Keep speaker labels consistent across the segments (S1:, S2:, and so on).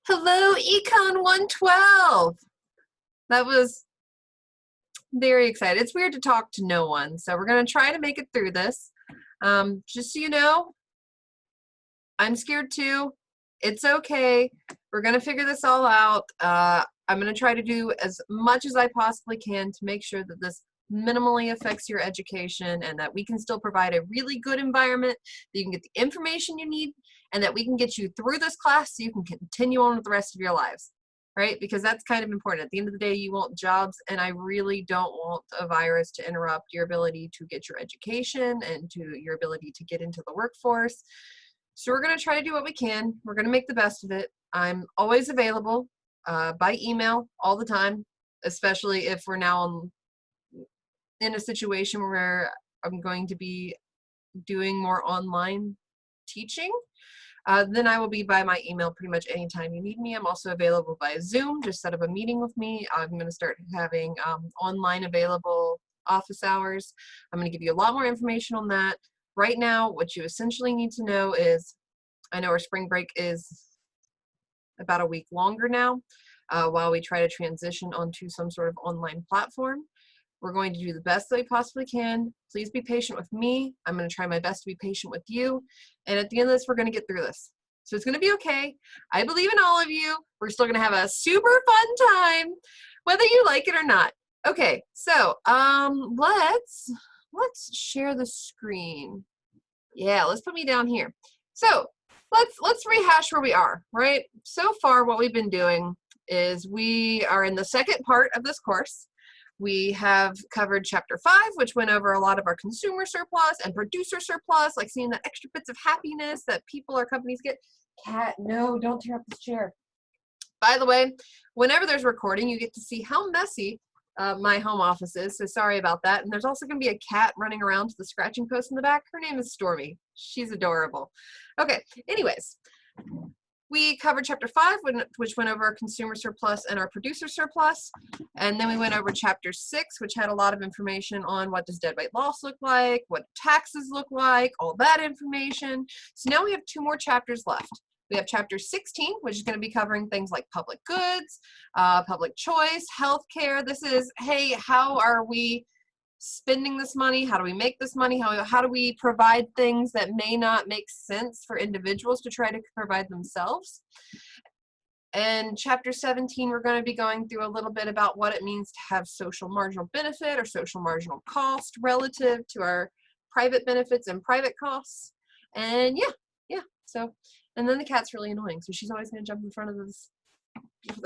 S1: Hello, Econ 112. That was very exciting. It's weird to talk to no one, so we're going to try to make it through this. Just so you know, I'm scared too. It's okay. We're going to figure this all out. I'm going to try to do as much as I possibly can to make sure that this minimally affects your education and that we can still provide a really good environment, that you can get the information you need, and that we can get you through this class so you can continue on with the rest of your lives, right? Because that's kind of important. At the end of the day, you want jobs, and I really don't want a virus to interrupt your ability to get your education and to your ability to get into the workforce. So we're going to try to do what we can. We're going to make the best of it. I'm always available by email all the time, especially if we're now in a situation where I'm going to be doing more online teaching. Then I will be by my email pretty much anytime you need me. I'm also available by Zoom. Just set up a meeting with me. I'm going to start having online available office hours. I'm going to give you a lot more information on that. Right now, what you essentially need to know is, I know our spring break is about a week longer now, while we try to transition onto some sort of online platform. We're going to do the best that we possibly can. Please be patient with me. I'm going to try my best to be patient with you. And at the end of this, we're going to get through this. So it's going to be okay. I believe in all of you. We're still going to have a super fun time, whether you like it or not. Okay, so let's share the screen. Yeah, let's put me down here. So let's rehash where we are, right? So far, what we've been doing is we are in the second part of this course. We have covered chapter 5, which went over a lot of our consumer surplus and producer surplus, like seeing the extra bits of happiness that people or companies get. Cat, no, don't tear up this chair. By the way, whenever there's recording, you get to see how messy my home office is, so sorry about that. And there's also going to be a cat running around to the scratching post in the back. Her name is Stormy. She's adorable. Okay, anyways. We covered chapter 5, which went over our consumer surplus and our producer surplus. And then we went over chapter 6, which had a lot of information on what does deadweight loss look like, what taxes look like, all that information. So now we have 2 more chapters left. We have chapter 16, which is going to be covering things like public goods, public choice, healthcare. This is, hey, how are we spending this money? How do we make this money? How do we provide things that may not make sense for individuals to try to provide themselves? And chapter 17, we're going to be going through a little bit about what it means to have social marginal benefit or social marginal cost relative to our private benefits and private costs. And yeah. So, and then the cat's really annoying, so she's always going to jump in front of this.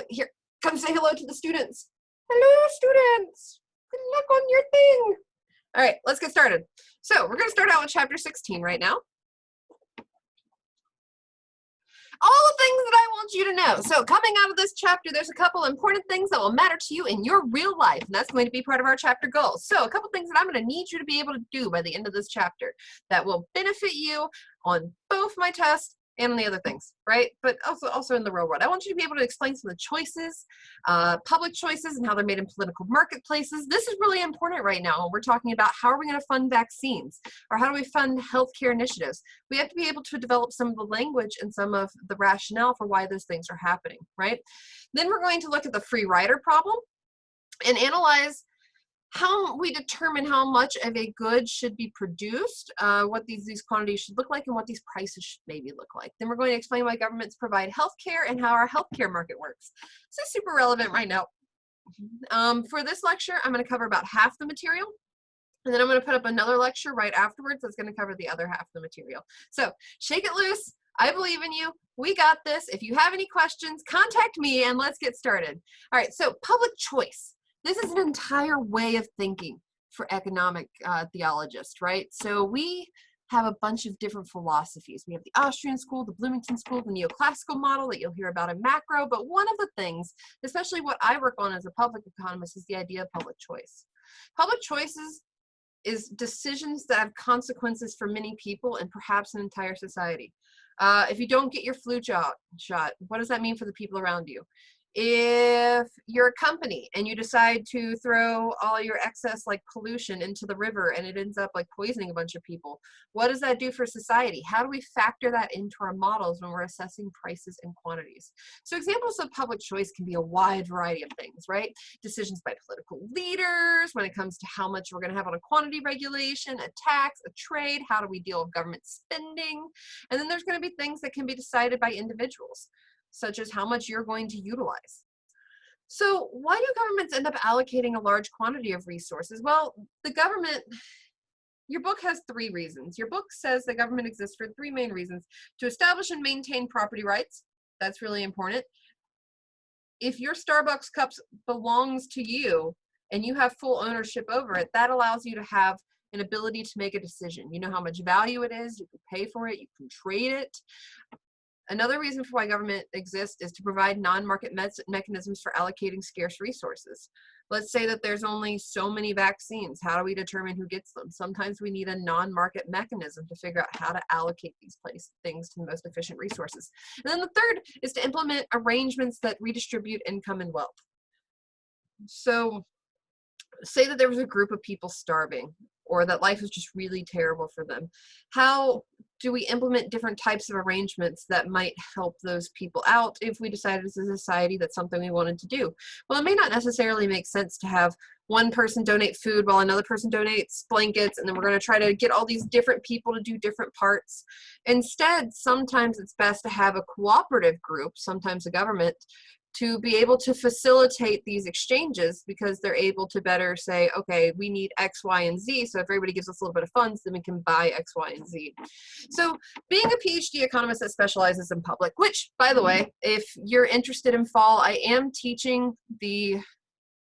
S1: Here, come say hello to the students. Hello, students. Good luck on your thing. All right, let's get started. So we're going to start out with chapter 16 right now. All the things that I want you to know. So coming out of this chapter, there's a couple important things that will matter to you in your real life, and that's going to be part of our chapter goals. So a couple things that I'm going to need you to be able to do by the end of this chapter that will benefit you on both my tests and the other things, right? But also in the real world. I want you to be able to explain some of the choices, public choices, and how they're made in political marketplaces. This is really important right now when we're talking about how are we going to fund vaccines, or how do we fund healthcare initiatives. We have to be able to develop some of the language and some of the rationale for why those things are happening, right? Then we're going to look at the free rider problem and analyze how we determine how much of a good should be produced, what these quantities should look like, and what these prices should maybe look like. Then we're going to explain why governments provide healthcare and how our healthcare market works. This is super relevant right now. For this lecture, I'm going to cover about half the material, and then I'm going to put up another lecture right afterwards that's going to cover the other half of the material. So shake it loose. I believe in you. We got this. If you have any questions, contact me and let's get started. All right, so public choice. This is an entire way of thinking for economic theologists, right? So we have a bunch of different philosophies. We have the Austrian school, the Bloomington school, the neoclassical model that you'll hear about in macro, but one of the things, especially what I work on as a public economist, is the idea of public choice. Public choices is decisions that have consequences for many people and perhaps an entire society. If you don't get your flu shot, what does that mean for the people around you? If you're a company and you decide to throw all your excess like pollution into the river and it ends up like poisoning a bunch of people, what does that do for society? How do we factor that into our models when we're assessing prices and quantities? So examples of public choice can be a wide variety of things, right? Decisions by political leaders when it comes to how much we're going to have on a quantity regulation, a tax, a trade, how do we deal with government spending? And then there's going to be things that can be decided by individuals, such as how much you're going to utilize. So why do governments end up allocating a large quantity of resources? Well, the government, your book has 3 reasons. Your book says the government exists for 3 main reasons: to establish and maintain property rights. That's really important. If your Starbucks cup belongs to you and you have full ownership over it, that allows you to have an ability to make a decision. You know how much value it is, you can pay for it, you can trade it. Another reason for why government exists is to provide non-market mechanisms for allocating scarce resources. Let's say that there's only so many vaccines. How do we determine who gets them? Sometimes we need a non-market mechanism to figure out how to allocate these things to the most efficient resources. And then the third is to implement arrangements that redistribute income and wealth. So say that there was a group of people starving, or that life was just really terrible for them. How do we implement different types of arrangements that might help those people out if we decided as a society that's something we wanted to do? Well, it may not necessarily make sense to have one person donate food while another person donates blankets, and then we're going to try to get all these different people to do different parts. Instead, sometimes it's best to have a cooperative group, sometimes a government, to be able to facilitate these exchanges, because they're able to better say, okay, we need X, Y, and Z. So if everybody gives us a little bit of funds, then we can buy X, Y, and Z. So being a PhD economist that specializes in public, which, by the way, if you're interested in fall, I am teaching the,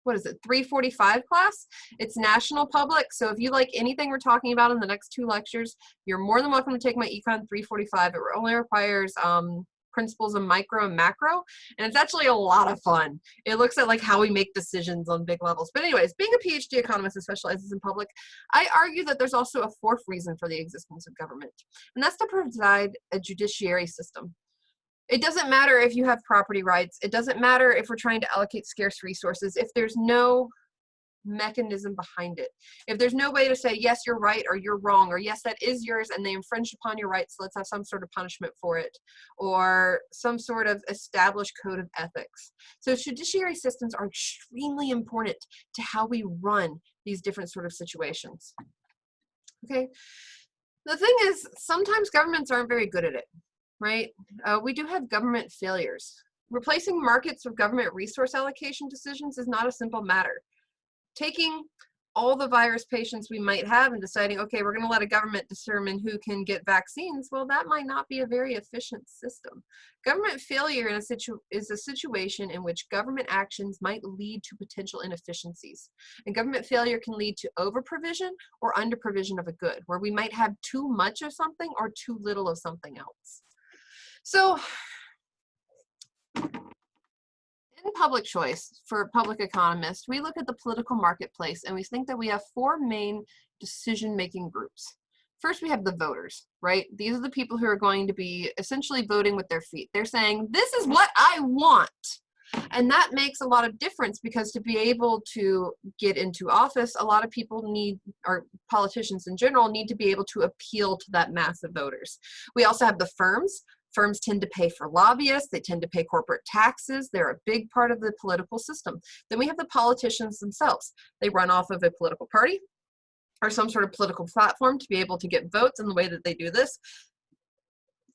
S1: 345 class. It's national public. So if you like anything we're talking about in the next 2 lectures, you're more than welcome to take my Econ 345. It only requires principles of micro and macro, and it's actually a lot of fun. It looks at like how we make decisions on big levels. But anyways, being a PhD economist that specializes in public, I argue that there's also a 4th reason for the existence of government, and that's to provide a judiciary system. It doesn't matter if you have property rights. It doesn't matter if we're trying to allocate scarce resources. If there's no mechanism behind it, if there's no way to say, yes, you're right, or you're wrong, or yes, that is yours and they infringed upon your rights, so let's have some sort of punishment for it, or some sort of established code of ethics. So judiciary systems are extremely important to how we run these different sort of situations. Okay, the thing is, sometimes governments aren't very good at it, right? We do have government failures. Replacing markets with government resource allocation decisions is not a simple matter. Taking all the virus patients we might have and deciding, okay, we're going to let a government determine who can get vaccines, well, that might not be a very efficient system. Government failure is a situation in which government actions might lead to potential inefficiencies. And government failure can lead to over-provision or under-provision of a good, where we might have too much of something or too little of something else. So, in public choice, for public economists, we look at the political marketplace and we think that we have 4 main decision-making groups. First, we have the voters, right? These are the people who are going to be essentially voting with their feet. They're saying, this is what I want. And that makes a lot of difference, because to be able to get into office, a lot of people need, or politicians in general, need to be able to appeal to that mass of voters. We also have the firms. Firms tend to pay for lobbyists. They tend to pay corporate taxes. They're a big part of the political system. Then we have the politicians themselves. They run off of a political party or some sort of political platform to be able to get votes, and the way that they do this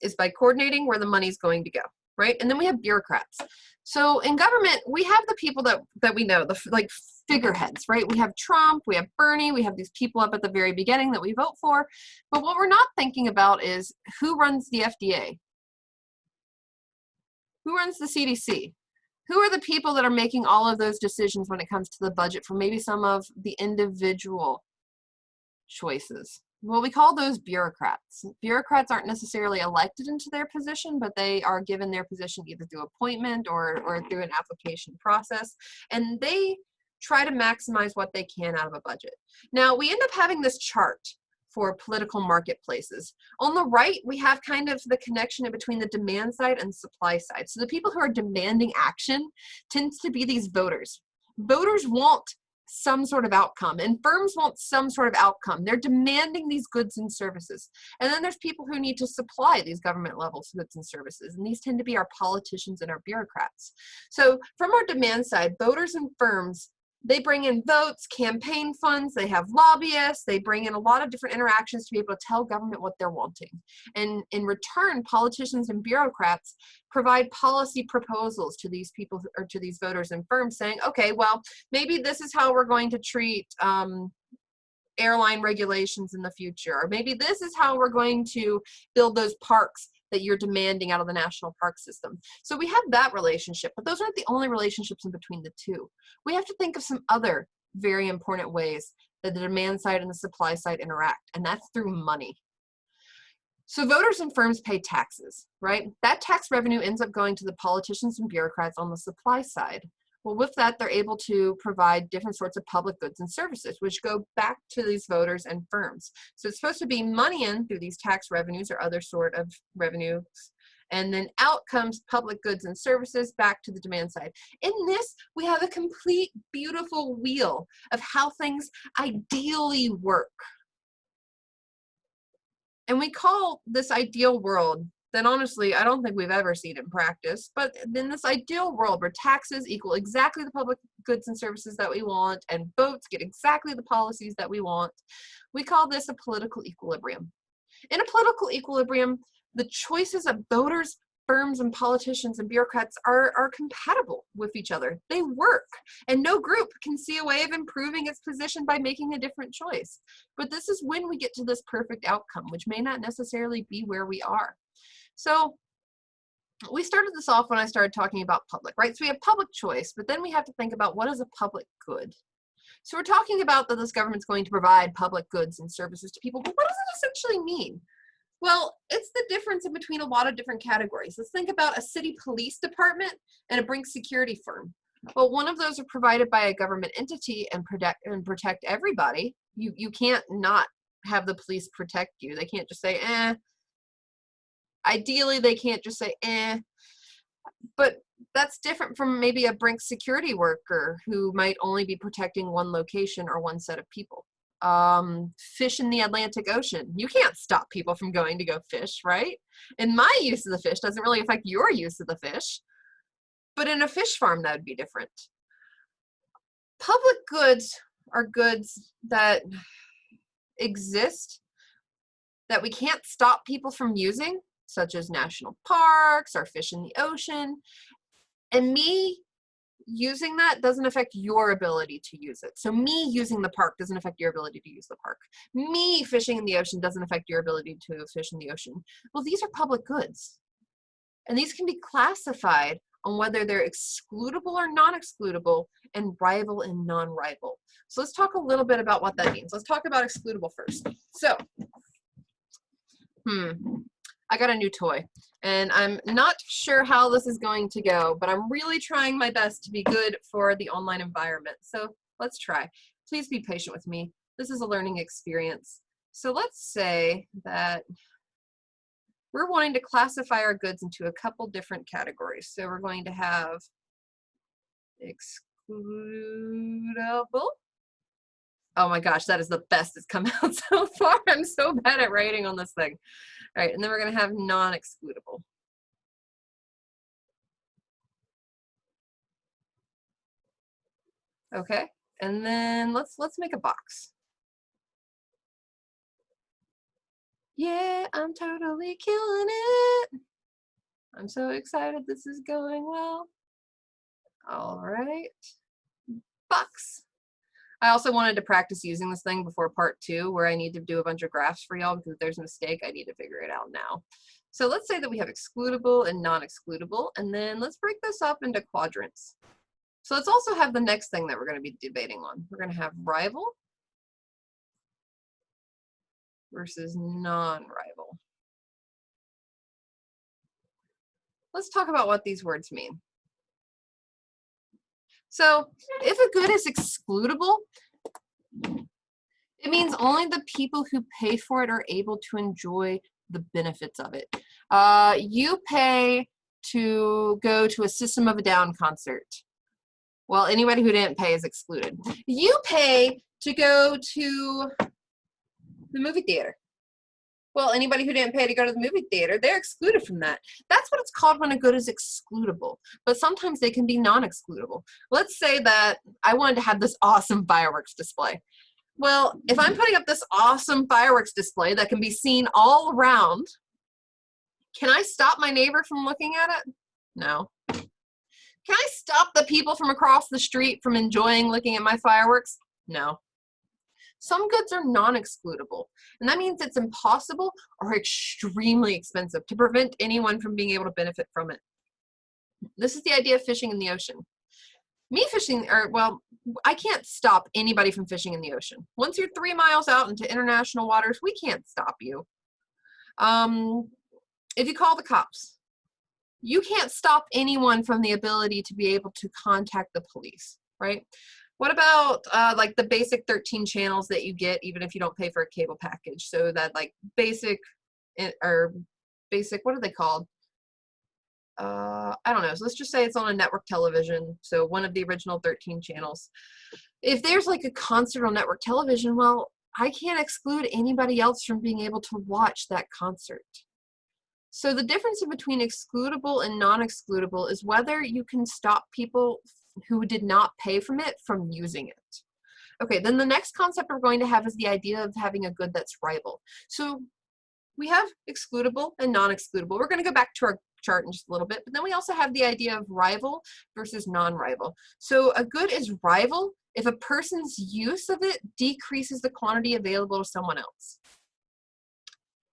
S1: is by coordinating where the money's going to go, right? And then we have bureaucrats. So in government, we have the people that we know, the like figureheads, right? We have Trump, we have Bernie, we have these people up at the very beginning that we vote for. But what we're not thinking about is who runs the FDA? Who runs the CDC? Who are the people that are making all of those decisions when it comes to the budget for maybe some of the individual choices? Well, we call those bureaucrats. Bureaucrats aren't necessarily elected into their position, but they are given their position either through appointment or through an application process, and they try to maximize what they can out of a budget. Now, we end up having this chart for political marketplaces. On the right, we have kind of the connection between the demand side and supply side. So the people who are demanding action tends to be these voters. Voters want some sort of outcome, and firms want some sort of outcome. They're demanding these goods and services. And then there's people who need to supply these government level goods and services, and these tend to be our politicians and our bureaucrats. So from our demand side, voters and firms, they bring in votes, campaign funds, they have lobbyists, they bring in a lot of different interactions to be able to tell government what they're wanting. And in return, politicians and bureaucrats provide policy proposals to these people or to these voters and firms saying, okay, well, maybe this is how we're going to treat airline regulations in the future, or maybe this is how we're going to build those parks that you're demanding out of the national park system. So we have that relationship, but those aren't the only relationships in between the two. We have to think of some other very important ways that the demand side and the supply side interact, and that's through money. So voters and firms pay taxes, right? That tax revenue ends up going to the politicians and bureaucrats on the supply side. Well, with that, they're able to provide different sorts of public goods and services, which go back to these voters and firms. So it's supposed to be money in through these tax revenues or other sort of revenues, and then out comes public goods and services back to the demand side. In this, we have a complete, beautiful wheel of how things ideally work. And we call this ideal world that honestly, I don't think we've ever seen in practice, but in this ideal world where taxes equal exactly the public goods and services that we want, and votes get exactly the policies that we want, we call this a political equilibrium. In a political equilibrium, the choices of voters, firms, and politicians and bureaucrats are compatible with each other. They work, and no group can see a way of improving its position by making a different choice. But this is when we get to this perfect outcome, which may not necessarily be where we are. So we started this off when I started talking about public, right? So we have public choice, but then we have to think about what is a public good. So we're talking about that this government's going to provide public goods and services to people, but what does it essentially mean? Well, it's the difference in between a lot of different categories. Let's think about a city police department and a brink security firm. Well, one of those are provided by a government entity and protect everybody. You can't not have the police protect you. They can't just say, eh. Ideally, they can't just say, eh. But that's different from maybe a brink security worker who might only be protecting one location or one set of people. Fish in the Atlantic Ocean. You can't stop people from going to go fish, right? And my use of the fish doesn't really affect your use of the fish. But in a fish farm, that would be different. Public goods are goods that exist that we can't stop people from using, such as national parks or fish in the ocean. And me using that doesn't affect your ability to use it. So me using the park doesn't affect your ability to use the park. Me fishing in the ocean doesn't affect your ability to fish in the ocean. Well, these are public goods. And these can be classified on whether they're excludable or non-excludable, and rival and non-rival. So let's talk a little bit about what that means. Let's talk about excludable first. So, I got a new toy, and I'm not sure how this is going to go, but I'm really trying my best to be good for the online environment. So let's try. Please be patient with me. This is a learning experience. So let's say that we're wanting to classify our goods into a couple different categories. So we're going to have excludable. Oh my gosh, that is the best it's come out so far. I'm so bad at writing on this thing. All right, and then we're going to have non-excludable. Okay, and then let's make a box. Yeah, I'm totally killing it. I'm so excited this is going well. All right, box. I also wanted to practice using this thing before part 2, where I need to do a bunch of graphs for y'all, because if there's a mistake, I need to figure it out now. So let's say that we have excludable and non-excludable, and then let's break this up into quadrants. So let's also have the next thing that we're going to be debating on. We're going to have rival versus non-rival. Let's talk about what these words mean. So if a good is excludable, It means only the people who pay for it are able to enjoy the benefits of it. You pay to go to a System of a Down concert. Well, anybody who didn't pay is excluded. You pay to go to the movie theater. Well, anybody who didn't pay to go to the movie theater, they're excluded from that. That's what it's called when a good is excludable. But sometimes they can be non-excludable. Let's say that I wanted to have this awesome fireworks display. Well, if I'm putting up this awesome fireworks display that can be seen all around, can I stop my neighbor from looking at it? No. Can I stop the people from across the street from enjoying looking at my fireworks? No. Some goods are non-excludable, and that means it's impossible or extremely expensive to prevent anyone from being able to benefit from it. This is the idea of fishing in the ocean. Me fishing, I can't stop anybody from fishing in the ocean. Once you're 3 miles out into international waters, we can't stop you. If you call the cops, you can't stop anyone from the ability to be able to contact the police, right? What about like the basic 13 channels that you get even if you don't pay for a cable package? So that like basic, what are they called? I don't know. So let's just say it's on a network television. So one of the original 13 channels. If there's like a concert on network television, well, I can't exclude anybody else from being able to watch that concert. So the difference between excludable and non-excludable is whether you can stop people who did not pay from it from using it. Okay, then the next concept we're going to have is the idea of having a good that's rival. So we have excludable and non-excludable. We're going to go back to our chart in just a little bit, but then we also have the idea of rival versus non-rival. So a good is rival if a person's use of it decreases the quantity available to someone else.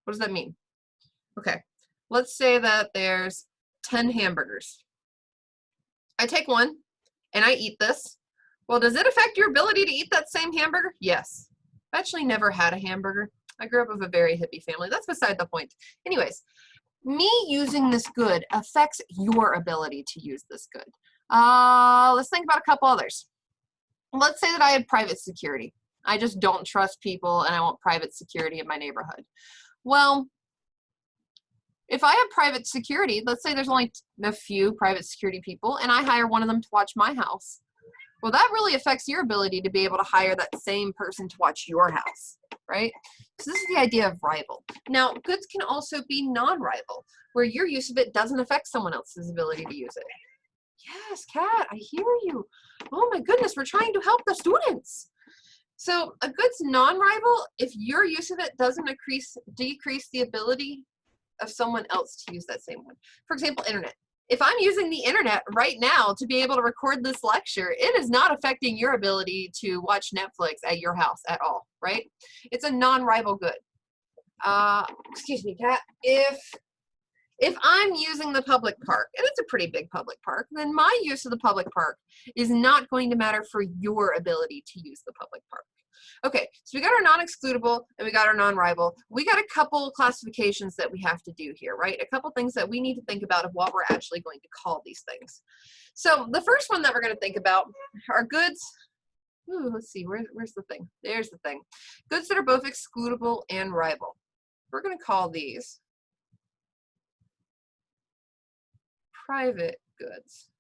S1: What does that mean? Okay, let's say that there's 10 hamburgers. I take one and I eat this. Well, does it affect your ability to eat that same hamburger? Yes. I've actually never had a hamburger. I grew up with a very hippie family. That's beside the point. Anyways, me using this good affects your ability to use this good. Let's think about a couple others. Let's say that I had private security. I just don't trust people and I want private security in my neighborhood. Well, if I have private security, let's say there's only a few private security people and I hire one of them to watch my house. Well, that really affects your ability to be able to hire that same person to watch your house, right? So this is the idea of rival. Now, goods can also be non-rival, where your use of it doesn't affect someone else's ability to use it. Yes, Kat, I hear you. Oh my goodness, we're trying to help the students. So a good's non-rival if your use of it doesn't decrease the ability of someone else to use that same one. For example, internet. If I'm using the internet right now to be able to record this lecture, it is not affecting your ability to watch Netflix at your house at all, right? It's a non-rival good. Excuse me, Kat. If I'm using the public park, and it's a pretty big public park, then my use of the public park is not going to matter for your ability to use the public park. Okay, so we got our non-excludable and we got our non-rival. We got a couple classifications that we have to do here, right? A couple things that we need to think about of what we're actually going to call these things. So the first one that we're going to think about are goods. Ooh, let's see, where's the thing? There's the thing. Goods that are both excludable and rival. We're going to call these private goods.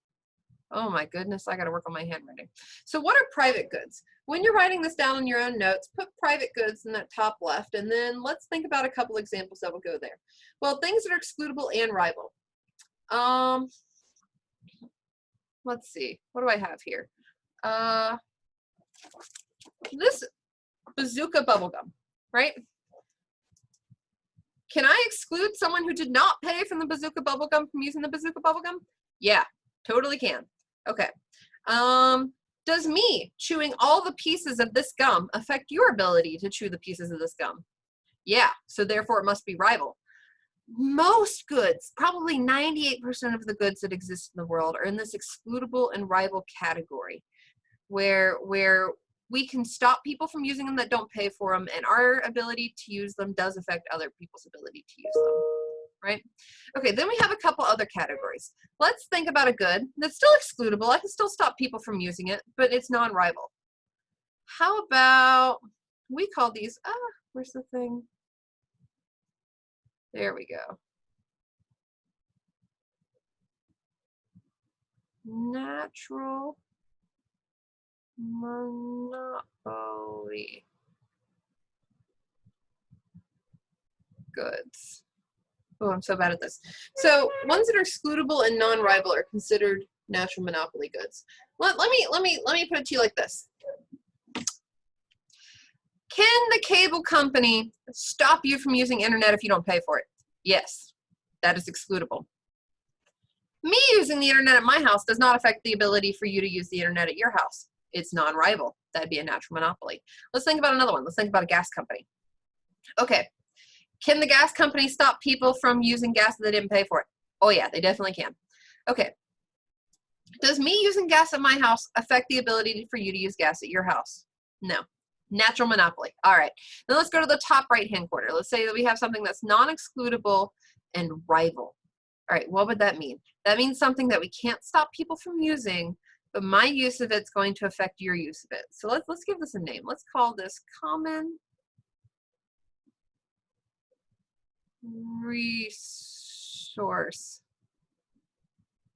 S1: Oh my goodness, I got to work on my handwriting. So what are private goods? When you're writing this down in your own notes, put private goods in that top left, and then let's think about a couple examples that will go there. Well, things that are excludable and rival. Let's see, what do I have here? This bazooka bubblegum, right? Can I exclude someone who did not pay from the bazooka bubblegum from using the bazooka bubblegum? Yeah, totally can. Okay. Does me chewing all the pieces of this gum affect your ability to chew the pieces of this gum? Yeah, so therefore it must be rival. Most goods, probably 98% of the goods that exist in the world are in this excludable and rival category, where we can stop people from using them that don't pay for them, and our ability to use them does affect other people's ability to use them, right? Okay, then we have a couple other categories. Let's think about a good that's still excludable. I can still stop people from using it, but it's non-rival. How about, we call these, where's the thing? There we go. Natural monopoly goods. Oh, I'm so bad at this. So ones that are excludable and non-rival are considered natural monopoly goods. Let me put it to you like this. Can the cable company stop you from using internet if you don't pay for it? Yes, that is excludable. Me using the internet at my house does not affect the ability for you to use the internet at your house. It's non-rival. That'd be a natural monopoly. Let's think about another one. Let's think about a gas company. Okay. Can the gas company stop people from using gas that they didn't pay for it? Oh yeah, they definitely can. Okay. Does me using gas at my house affect the ability for you to use gas at your house? No. Natural monopoly. All right. Then let's go to the top right-hand corner. Let's say that we have something that's non-excludable and rival. All right, what would that mean? That means something that we can't stop people from using, but my use of it's going to affect your use of it. So let's give this a name. Let's call this common resource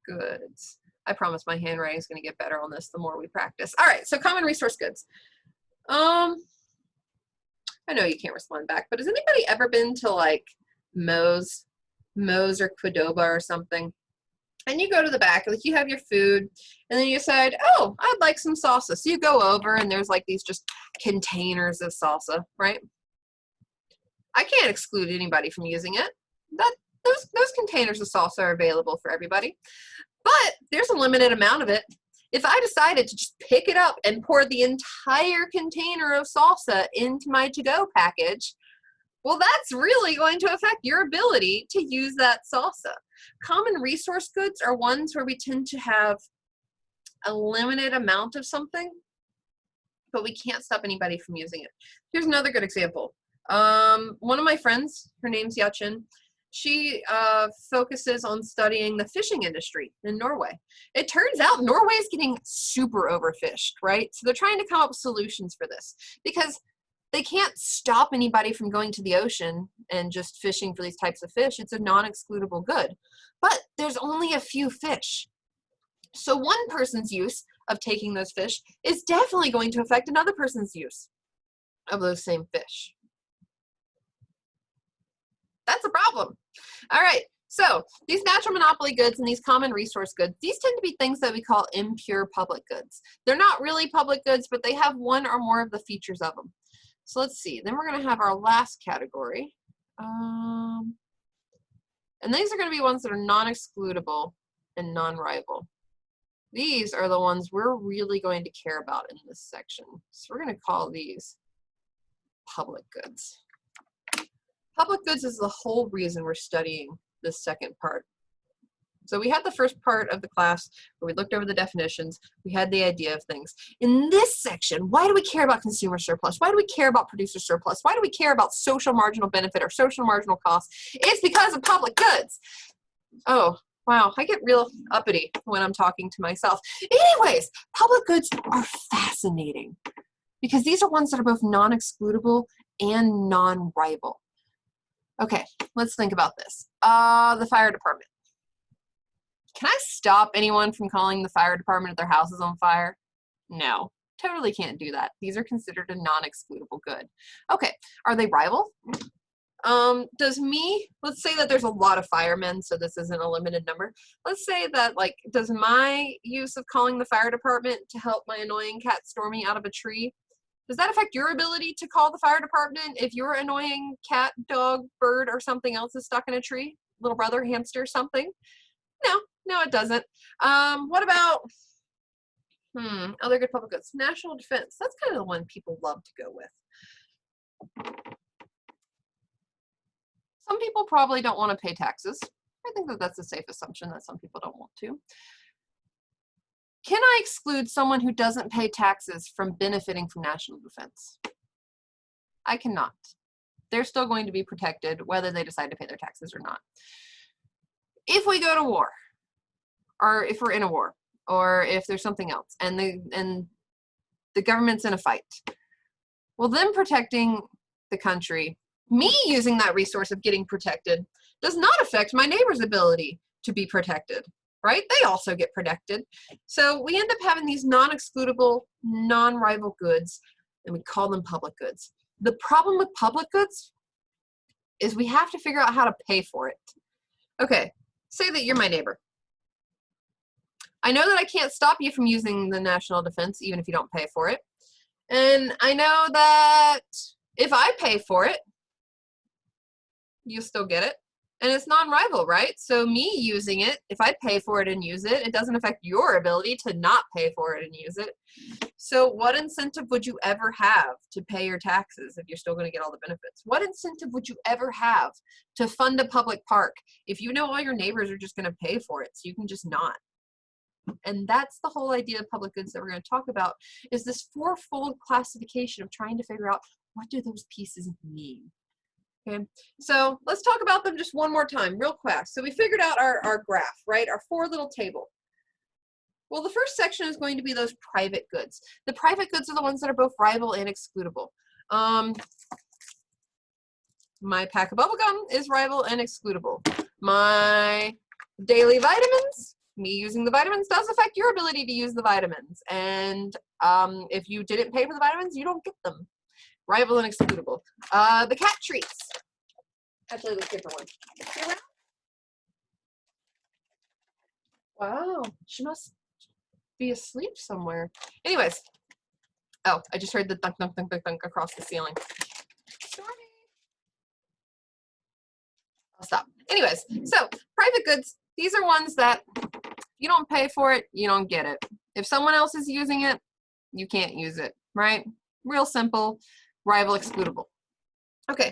S1: goods. I promise my handwriting is going to get better on this the more we practice. All right, so common resource goods. I know you can't respond back, but has anybody ever been to like Moe's or Qdoba or something? And you go to the back, like you have your food, and then you decide, oh, I'd like some salsa. So you go over, and there's like these just containers of salsa, right? I can't exclude anybody from using it. Those containers of salsa are available for everybody, but there's a limited amount of it. If I decided to just pick it up and pour the entire container of salsa into my to-go package, well, that's really going to affect your ability to use that salsa. Common resource goods are ones where we tend to have a limited amount of something, but we can't stop anybody from using it. Here's another good example. One of my friends, her name's Yachin, she focuses on studying the fishing industry in Norway. It turns out Norway is getting super overfished, right? So they're trying to come up with solutions for this because they can't stop anybody from going to the ocean and just fishing for these types of fish. It's a non-excludable good. But there's only a few fish. So one person's use of taking those fish is definitely going to affect another person's use of those same fish. That's a problem. All right. So these natural monopoly goods and these common resource goods, these tend to be things that we call impure public goods. They're not really public goods, but they have one or more of the features of them. So let's see. Then we're going to have our last category. And these are going to be ones that are non-excludable and non-rival. These are the ones we're really going to care about in this section. So we're going to call these public goods. Public goods is the whole reason we're studying this second part. So we had the first part of the class where we looked over the definitions. We had the idea of things. In this section, why do we care about consumer surplus? Why do we care about producer surplus? Why do we care about social marginal benefit or social marginal cost? It's because of public goods. Oh, wow, I get real uppity when I'm talking to myself. Anyways, public goods are fascinating because these are ones that are both non-excludable and non-rival. Okay, let's think about this. The fire department. Can I stop anyone from calling the fire department if their house is on fire? No, totally can't do that. These are considered a non-excludable good. Okay, are they rival? Let's say that there's a lot of firemen, so this isn't a limited number. Let's say that, like, does my use of calling the fire department to help my annoying cat Stormy out of a tree, does that affect your ability to call the fire department if your annoying cat, dog, bird, or something else is stuck in a tree? Little brother, hamster, something? No, it doesn't. What about, other good public goods? National defense. That's kind of the one people love to go with. Some people probably don't want to pay taxes. I think that that's a safe assumption that some people don't want to. Can I exclude someone who doesn't pay taxes from benefiting from national defense? I cannot. They're still going to be protected whether they decide to pay their taxes or not. If we go to war, or if we're in a war, or if there's something else, and the government's in a fight, Well, them protecting the country, me using that resource of getting protected, does not affect my neighbor's ability to be protected, right? They also get protected. So we end up having these non-excludable, non-rival goods, and we call them public goods. The problem with public goods is we have to figure out how to pay for it. Okay, say that you're my neighbor. I know that I can't stop you from using the national defense even if you don't pay for it. And I know that if I pay for it, you still get it. And it's non-rival, right? So me using it, if I pay for it and use it, it doesn't affect your ability to not pay for it and use it. So what incentive would you ever have to pay your taxes if you're still going to get all the benefits? What incentive would you ever have to fund a public park if you know all your neighbors are just going to pay for it, so you can just not? And that's the whole idea of public goods that we're going to talk about, is this fourfold classification of trying to figure out what do those pieces mean. Okay, so let's talk about them just one more time real quick. So we figured out our graph, right? Our four little table. Well, the first section is going to be those private goods. The private goods are the ones that are both rival and excludable. My pack of bubblegum is rival and excludable. My daily vitamins, me using the vitamins does affect your ability to use the vitamins. And if you didn't pay for the vitamins, you don't get them. Rival and excludable. The cat treats. Actually, let's give her one. You around? Wow, she must be asleep somewhere. Anyways, oh, I just heard the thunk, thunk, thunk, thunk, thunk across the ceiling. Stormy. I'll stop. Anyways, so private goods, these are ones that you don't pay for it, you don't get it. If someone else is using it, you can't use it, right? Real simple. Rival, excludable. Okay,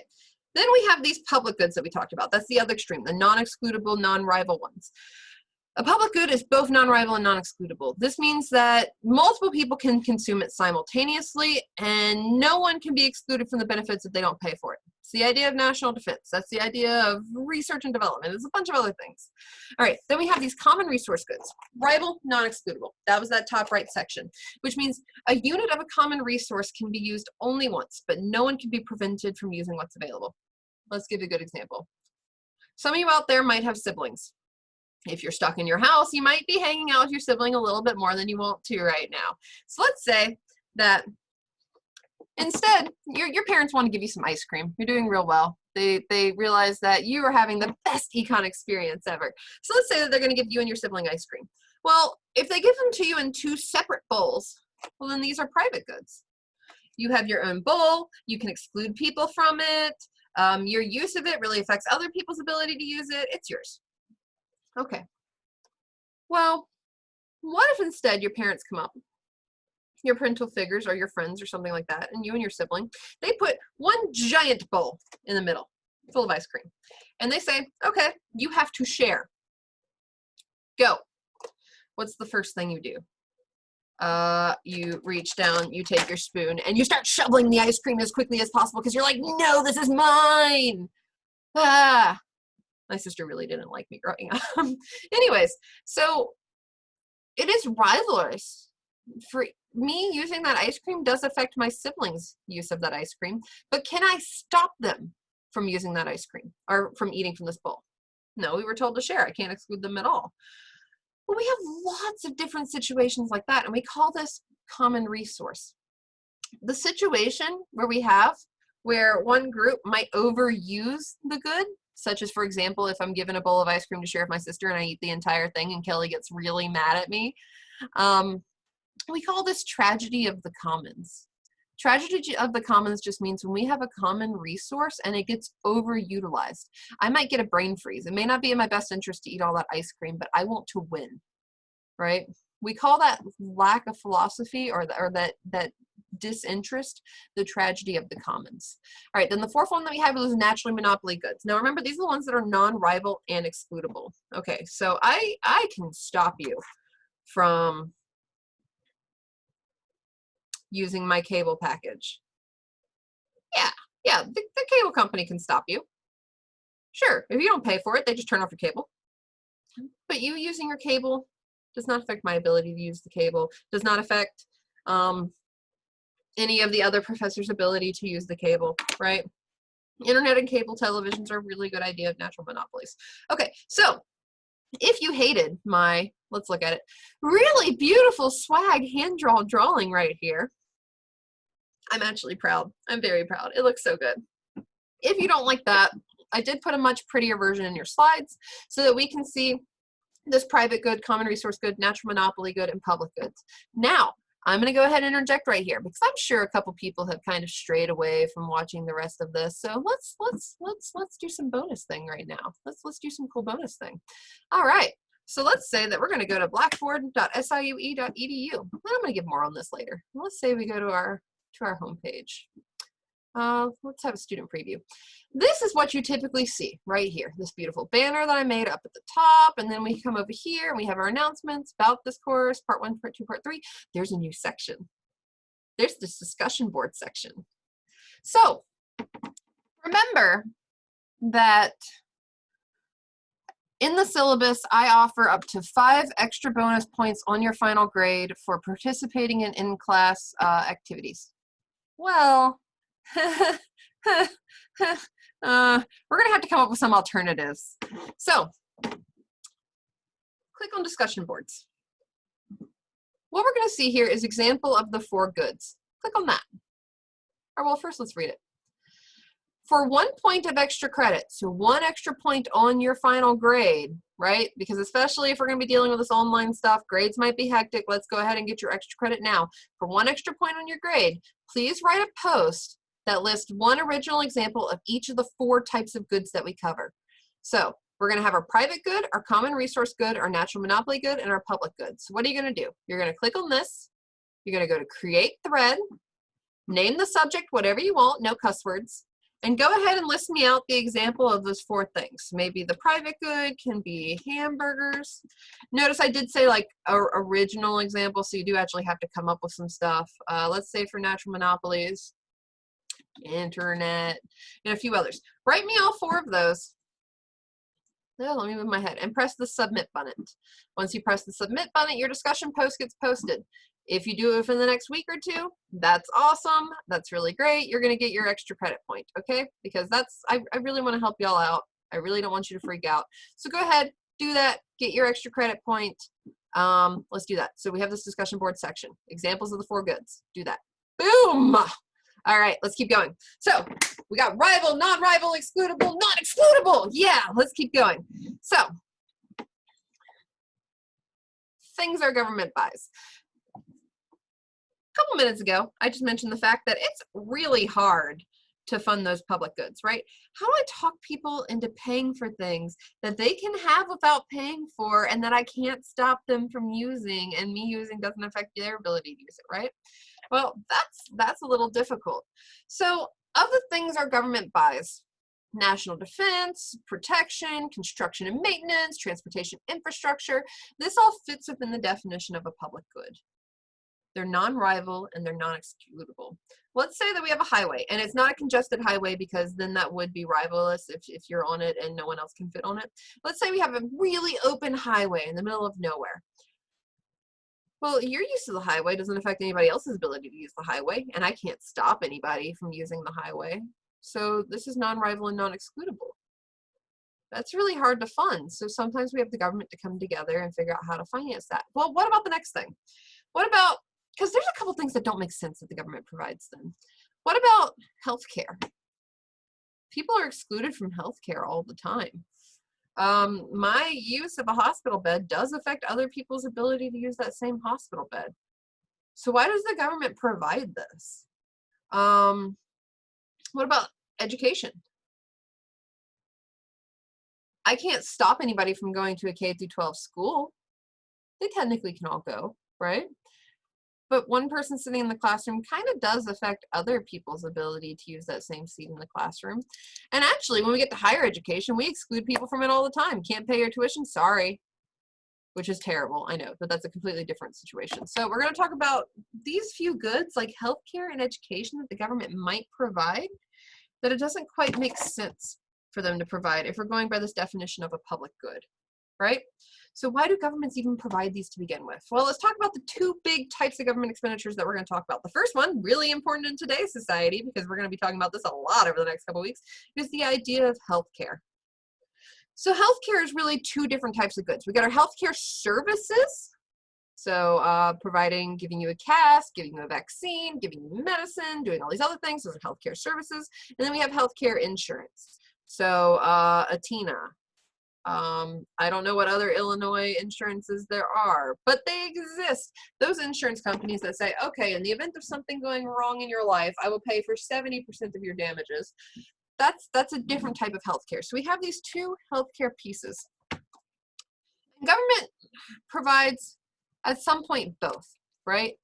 S1: then we have these public goods that we talked about. That's the other extreme, the non-excludable, non-rival ones. A public good is both non-rival and non-excludable. This means that multiple people can consume it simultaneously and no one can be excluded from the benefits if they don't pay for it. It's the idea of national defense. That's the idea of research and development. There's a bunch of other things. All right, then we have these common resource goods. Rival, non-excludable. That was that top right section, which means a unit of a common resource can be used only once, but no one can be prevented from using what's available. Let's give you a good example. Some of you out there might have siblings. If you're stuck in your house, you might be hanging out with your sibling a little bit more than you want to right now. So let's say that instead, your parents want to give you some ice cream. You're doing real well. They realize that you are having the best econ experience ever. So let's say that they're going to give you and your sibling ice cream. Well, if they give them to you in two separate bowls, well, then these are private goods. You have your own bowl. You can exclude people from it. Your use of it really affects other people's ability to use it. It's yours. Okay. Well, what if instead your parents come up, your parental figures or your friends or something like that, and you and your sibling, they put one giant bowl in the middle full of ice cream. And they say, okay, you have to share. Go. What's the first thing you do? You reach down, you take your spoon, and you start shoveling the ice cream as quickly as possible because you're like, no, this is mine. Ah. My sister really didn't like me growing up. Anyways, so it is rivalrous. For me, using that ice cream does affect my siblings' use of that ice cream, but can I stop them from using that ice cream or from eating from this bowl? No, we were told to share. I can't exclude them at all. But we have lots of different situations like that, and we call this common resource. The situation where one group might overuse the good, such as, for example, if I'm given a bowl of ice cream to share with my sister and I eat the entire thing and Kelly gets really mad at me. We call this tragedy of the commons. Tragedy of the commons just means when we have a common resource and it gets overutilized. I might get a brain freeze. It may not be in my best interest to eat all that ice cream, but I want to win, right? We call that lack of philosophy or that disinterest, the tragedy of the commons. All right, then the fourth one that we have is naturally monopoly goods. Now remember, these are the ones that are non-rival and excludable. Okay, so I can stop you from using my cable package. Yeah, the cable company can stop you. Sure, if you don't pay for it, they just turn off your cable. But you using your cable does not affect my ability to use the cable, does not affect any of the other professors' ability to use the cable, right? Internet and cable televisions are a really good idea of natural monopolies. Okay, so if you hated my, let's look at it, really beautiful swag hand-drawn drawing right here, I'm actually proud. I'm very proud. It looks so good. If you don't like that, I did put a much prettier version in your slides so that we can see this private good, common resource good, natural monopoly good, and public goods. Now, I'm going to go ahead and interject right here because I'm sure a couple people have kind of strayed away from watching the rest of this. So let's do some bonus thing right now. Let's do some cool bonus thing. All right. So let's say that we're going to go to blackboard.siue.edu. I'm going to give more on this later. Let's say we go to our homepage. Let's have a student preview. This is what you typically see right here, this beautiful banner that I made up at the top, and then we come over here and we have our announcements about this course, part 1, part 2, part 3. There's a new section. There's this discussion board section. So remember that in the syllabus, I offer up to 5 extra bonus points on your final grade for participating in in-class activities. Well, we're going to have to come up with some alternatives. So, click on discussion boards. What we're going to see here is example of the 4 goods. Click on that. Or well, first let's read it. For 1 point of extra credit, so 1 extra point on your final grade, right? Because especially if we're going to be dealing with this online stuff, grades might be hectic. Let's go ahead and get your extra credit now. For 1 extra point on your grade, please write a post that lists 1 original example of each of the 4 types of goods that we cover. So we're going to have our private good, our common resource good, our natural monopoly good, and our public good. So what are you going to do? You're going to click on this. You're going to go to create thread, name the subject whatever you want, no cuss words, and go ahead and list me out the example of those 4 things. Maybe the private good can be hamburgers. Notice I did say like a original example, so you do actually have to come up with some stuff. Let's say for natural monopolies, internet, and a few others. Write me all 4 of those. Oh, let me move my head and press the submit button. Once you press the submit button, your discussion post gets posted. If you do it within the next week or 2, that's awesome. That's really great. You're going to get your extra credit point, okay? Because I really want to help y'all out. I really don't want you to freak out. So go ahead, do that, get your extra credit point. Let's do that. So we have this discussion board section. Examples of the 4 goods. Do that. Boom! All right, let's keep going. So we got rival, non-rival, excludable, non-excludable. Yeah, let's keep going. So things our government buys. A couple minutes ago, I just mentioned the fact that it's really hard to fund those public goods, right? How do I talk people into paying for things that they can have without paying for and that I can't stop them from using, and me using doesn't affect their ability to use it, right? Well, that's a little difficult. So of the things our government buys, national defense, protection, construction and maintenance, transportation infrastructure, this all fits within the definition of a public good. They're non-rival and they're non-excludable. Let's say that we have a highway and it's not a congested highway because then that would be rivalous if you're on it and no one else can fit on it. Let's say we have a really open highway in the middle of nowhere. Well, your use of the highway doesn't affect anybody else's ability to use the highway, and I can't stop anybody from using the highway. So this is non-rival and non-excludable. That's really hard to fund. So sometimes we have the government to come together and figure out how to finance that. Well, what about the next thing? What about, because there's a couple things that don't make sense that the government provides them. What about healthcare? People are excluded from healthcare all the time. My use of a hospital bed does affect other people's ability to use that same hospital bed. So why does the government provide this? What about education? I can't stop anybody from going to a K-12 school. They technically can all go, right? But one person sitting in the classroom kind of does affect other people's ability to use that same seat in the classroom. And actually, when we get to higher education, we exclude people from it all the time. Can't pay your tuition? Sorry. Which is terrible, I know, but that's a completely different situation. So we're going to talk about these few goods like healthcare and education that the government might provide, that it doesn't quite make sense for them to provide if we're going by this definition of a public good, right? So why do governments even provide these to begin with? Well, let's talk about the two big types of government expenditures that we're going to talk about. The first one, really important in today's society, because we're going to be talking about this a lot over the next couple of weeks, is the idea of healthcare. So healthcare is really two different types of goods. We got our healthcare services. So giving you a cast, giving you a vaccine, giving you medicine, doing all these other things. Those are healthcare services. And then we have healthcare insurance. So Athena. I don't know what other Illinois insurances there are, but they exist. Those insurance companies that say, okay, in the event of something going wrong in your life, I will pay for 70% of your damages. That's a different type of healthcare. So we have these two healthcare pieces. Government provides at some point both, right?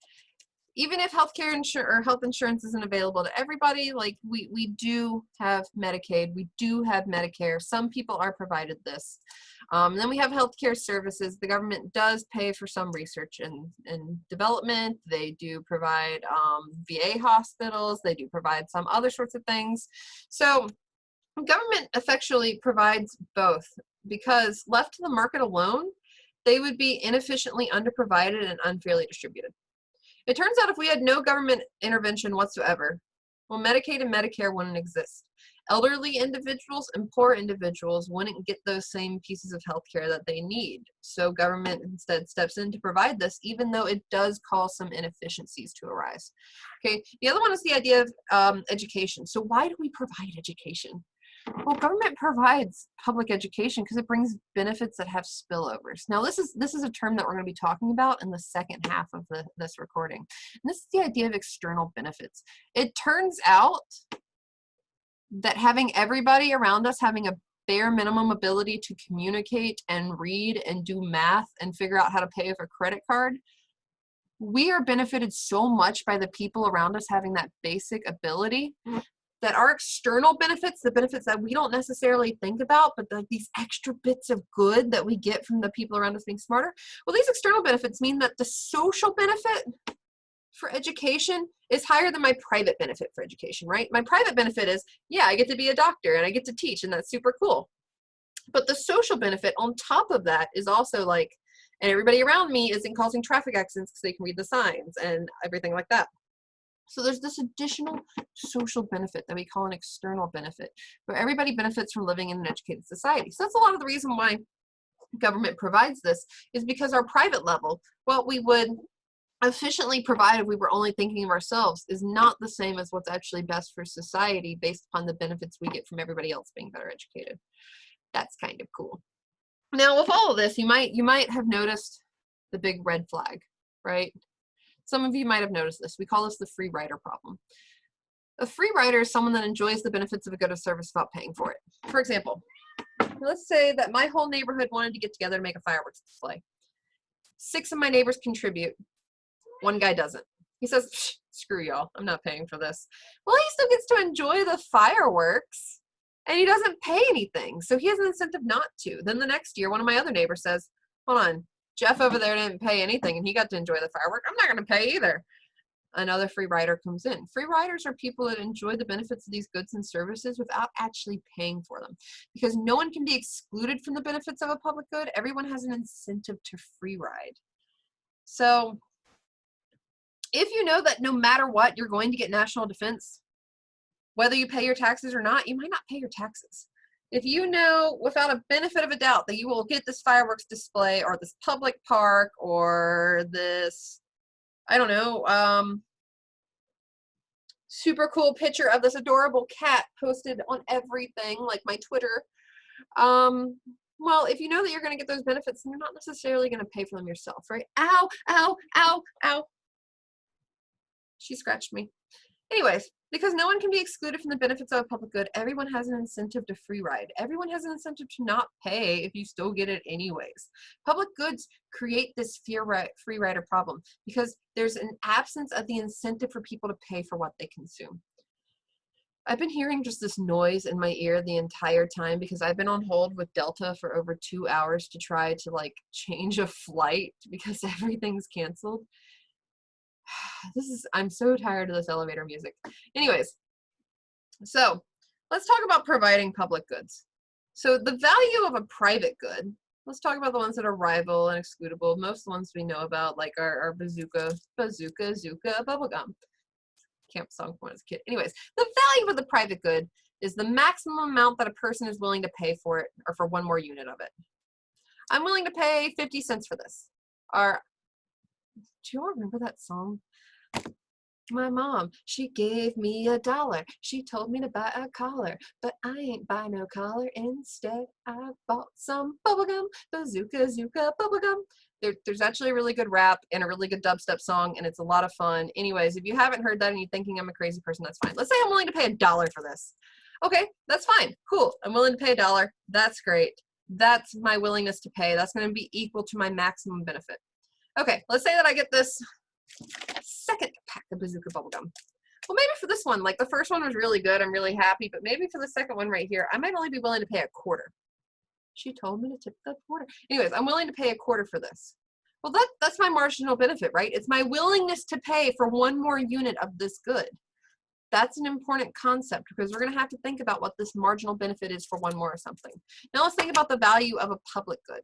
S1: Even if health insurance isn't available to everybody, like we do have Medicaid, we do have Medicare. Some people are provided this. Then we have healthcare services. The government does pay for some research and development. They do provide VA hospitals. They do provide some other sorts of things. So government effectually provides both, because left to the market alone, they would be inefficiently underprovided and unfairly distributed. It turns out if we had no government intervention whatsoever, well, Medicaid and Medicare wouldn't exist. Elderly individuals and poor individuals wouldn't get those same pieces of healthcare that they need. So government instead steps in to provide this, even though it does cause some inefficiencies to arise. Okay, the other one is the idea of education. So why do we provide education? Well, government provides public education because it brings benefits that have spillovers. Now, this is a term that we're going to be talking about in the second half of this recording. And this is the idea of external benefits. It turns out that having everybody around us having a bare minimum ability to communicate and read and do math and figure out how to pay with a credit card, we are benefited so much by the people around us having that basic ability that our external benefits, the benefits that we don't necessarily think about, but these extra bits of good that we get from the people around us being smarter, well, these external benefits mean that the social benefit for education is higher than my private benefit for education, right? My private benefit is, yeah, I get to be a doctor and I get to teach, and that's super cool. But the social benefit on top of that is also like, and everybody around me isn't causing traffic accidents because they can read the signs and everything like that. So there's this additional social benefit that we call an external benefit, where everybody benefits from living in an educated society. So that's a lot of the reason why government provides this, is because our private level, what we would efficiently provide if we were only thinking of ourselves, is not the same as what's actually best for society based upon the benefits we get from everybody else being better educated. That's kind of cool. Now, with all of this, you might have noticed the big red flag, right? Some of you might have noticed this. We call this the free rider problem. A free rider is someone that enjoys the benefits of a good of service without paying for it. For example, let's say that my whole neighborhood wanted to get together to make a fireworks display. 6 of my neighbors contribute. One guy doesn't. He says, screw y'all, I'm not paying for this. Well, he still gets to enjoy the fireworks, and he doesn't pay anything. So he has an incentive not to. Then the next year, one of my other neighbors says, hold on, Jeff over there didn't pay anything and he got to enjoy the firework. I'm not going to pay either. Another free rider comes in. Free riders are people that enjoy the benefits of these goods and services without actually paying for them, because no one can be excluded from the benefits of a public good. Everyone has an incentive to free ride. So if you know that no matter what, you're going to get national defense, whether you pay your taxes or not, you might not pay your taxes. If you know without a benefit of a doubt that you will get this fireworks display or this public park or this, I don't know, super cool picture of this adorable cat posted on everything, like my Twitter, well, if you know that you're going to get those benefits, then you're not necessarily going to pay for them yourself, right? Ow, ow, ow, ow. She scratched me. Anyways, because no one can be excluded from the benefits of a public good, everyone has an incentive to free ride. Everyone has an incentive to not pay if you still get it anyways. Public goods create this free rider problem because there's an absence of the incentive for people to pay for what they consume. I've been hearing just this noise in my ear the entire time because I've been on hold with Delta for over 2 hours to try to like change a flight because everything's canceled. I'm so tired of this elevator music. Anyways, so let's talk about providing public goods. So the value of a private good, Let's talk about the ones that are rival and excludable. Most of the ones we know about, like our bazooka, Zooka, bubblegum. Camp song when I was a kid. Anyways, the value of the private good is the maximum amount that a person is willing to pay for it, or for one more unit of it. I'm willing to pay 50 cents for this. Or, do you all remember that song? My mom, she gave me $1. She told me to buy a collar, but I ain't buy no collar. Instead, I bought some bubblegum, bazooka, bubblegum. There's actually a really good rap and a really good dubstep song, and it's a lot of fun. Anyways, if you haven't heard that and you're thinking I'm a crazy person, that's fine. Let's say I'm willing to pay $1 for this. Okay, that's fine. Cool. I'm willing to pay $1. That's great. That's my willingness to pay. That's going to be equal to my maximum benefit. Okay, let's say that I get this second pack of bazooka bubblegum. Well, maybe for this one, like the first one was really good, I'm really happy, but maybe for the second one right here, I might only be willing to pay $0.25. She told me to tip the quarter. Anyways, I'm willing to pay $0.25 for this. Well, that's my marginal benefit, right? It's my willingness to pay for one more unit of this good. That's an important concept because we're going to have to think about what this marginal benefit is for one more or something. Now let's think about the value of a public good.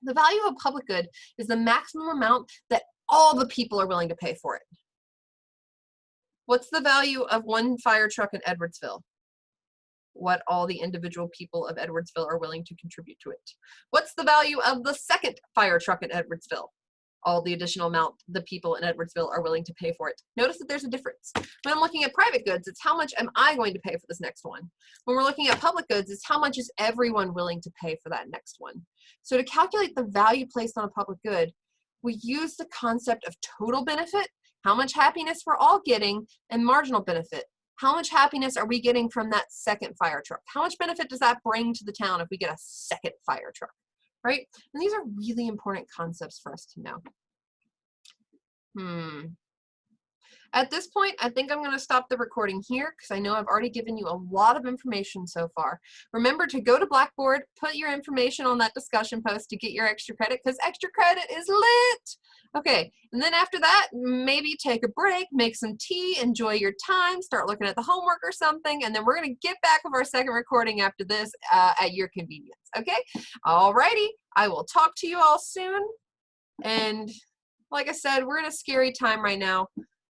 S1: The value of a public good is the maximum amount that all the people are willing to pay for it. What's the value of one fire truck in Edwardsville? What all the individual people of Edwardsville are willing to contribute to it. What's the value of the second fire truck in Edwardsville? All the additional amount the people in Edwardsville are willing to pay for it. Notice that there's a difference. When I'm looking at private goods, it's how much am I going to pay for this next one. When we're looking at public goods, it's how much is everyone willing to pay for that next one. So to calculate the value placed on a public good, we use the concept of total benefit, how much happiness we're all getting, and marginal benefit. How much happiness are we getting from that second fire truck? How much benefit does that bring to the town if we get a second fire truck, right? And these are really important concepts for us to know. At this point, I think I'm going to stop the recording here because I know I've already given you a lot of information so far. Remember to go to Blackboard, put your information on that discussion post to get your extra credit because extra credit is lit. Okay, and then after that, maybe take a break, make some tea, enjoy your time, start looking at the homework or something, and then we're going to get back with our second recording after this at your convenience, okay? Alrighty, I will talk to you all soon, and like I said, we're in a scary time right now.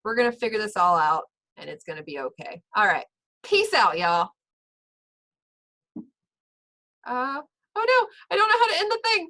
S1: We're going to figure this all out, and it's going to be okay. All right. Peace out, y'all. Oh, no. I don't know how to end the thing.